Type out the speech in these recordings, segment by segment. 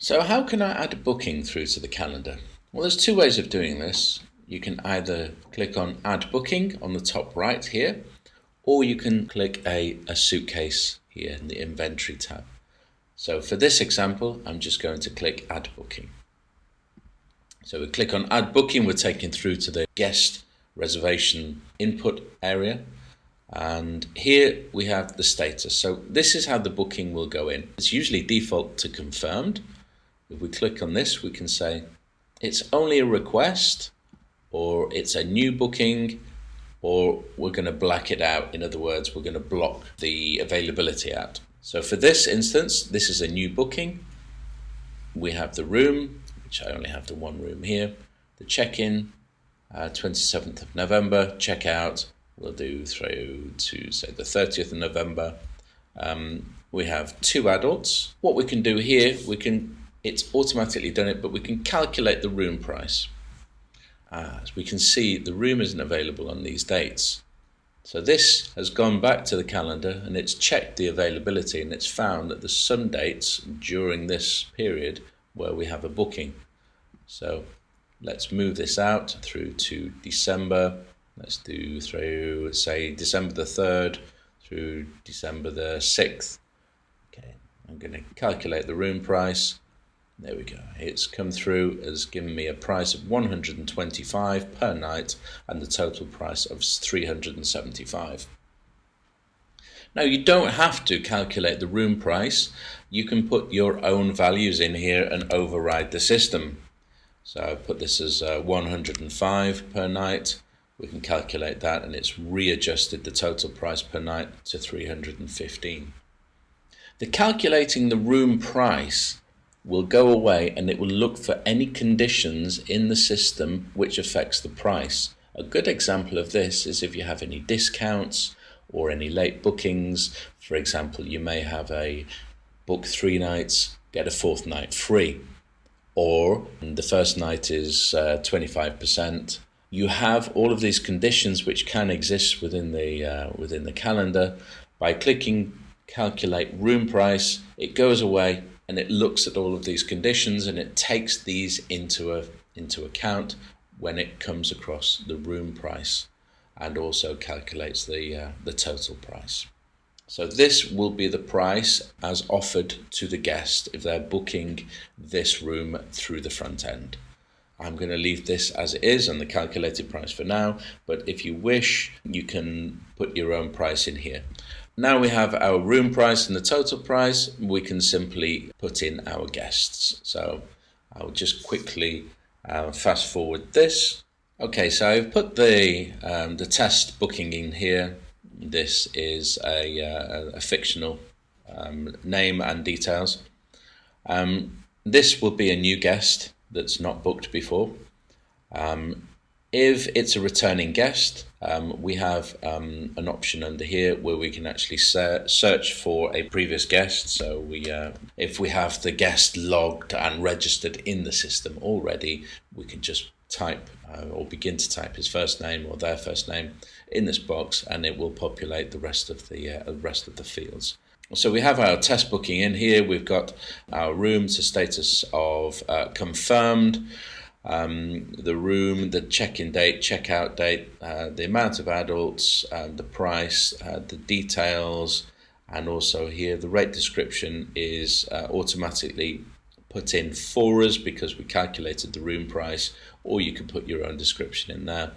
So how can I add a booking through to the calendar? Well, there's two ways of doing this. You can either click on Add Booking on the top right here, or you can click a suitcase here in the Inventory tab. So for this example, I'm just going to click Add Booking. So we click on Add Booking, we're taken through to the guest reservation input area. And here we have the status. So this is how the booking will go in. It's usually default to confirmed. If we click on this, we can say it's only a request, or it's a new booking, or we're going to black it out. In other words, we're going to block the availability out. So for this instance, this is a new booking. We have the room, which I only have the one room here. The check-in, 27th of November, check-out, we'll do through to say the 30th of November. We have 2 adults. What we can do here, it's automatically done it, but we can calculate the room price. As we can see, the room isn't available on these dates. So this has gone back to the calendar and it's checked the availability, and it's found that there's some dates during this period where we have a booking. So let's move this out through to December. Let's do through, say, December the 3rd through December the 6th. Okay, I'm going to calculate the room price. There we go. It's come through as giving me a price of $125 per night and the total price of $375. Now, you don't have to calculate the room price. You can put your own values in here and override the system. So I put this as 105 per night. We can calculate that, and it's readjusted the total price per night to $315. The calculating the room price will go away, and it will look for any conditions in the system which affects the price. A good example of this is if you have any discounts or any late bookings. For example, you may have a book 3 nights, get a 4th night free, or the first night is 25%. You have all of these conditions which can exist within the calendar. By clicking calculate room price, it goes away and it looks at all of these conditions, and it takes these into account when it comes across the room price, and also calculates the total price. So this will be the price as offered to the guest if they're booking this room through the front end. I'm going to leave this as it is and the calculated price for now, but if you wish, you can put your own price in here. Now we have our room price and the total price, we can simply put in our guests. So I'll just quickly fast forward this. Okay, so I've put the test booking in here. This is a fictional name and details. This will be a new guest that's not booked before. If it's a returning guest, we have an option under here where we can actually search for a previous guest. So if we have the guest logged and registered in the system already, we can just type or begin to type his first name or their first name in this box, and it will populate the rest of the fields. So we have our test booking in here. We've got our room to status of confirmed, the room, the check-in date, check-out date, the amount of adults, the price, the details, and also here the rate description is automatically put in for us because we calculated the room price, or you can put your own description in there.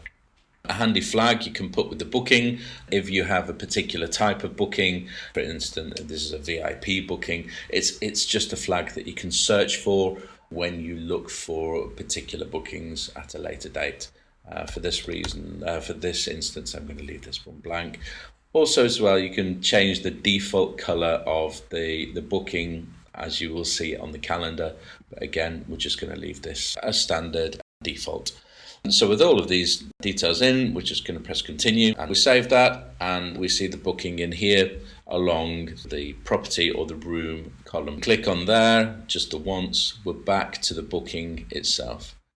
A handy flag you can put with the booking if you have a particular type of booking. For instance, this is a VIP booking. It's just a flag that you can search for when you look for particular bookings at a later date. For this reason, for this instance, I'm going to leave this one blank. Also as well, you can change the default color of the booking as you will see on the calendar. But again, we're just going to leave this as standard default. And so with all of these details in, we're just going to press continue, and we save that, and we see the booking in here along the property or the room column. Click on there just the once, we're back to the booking itself.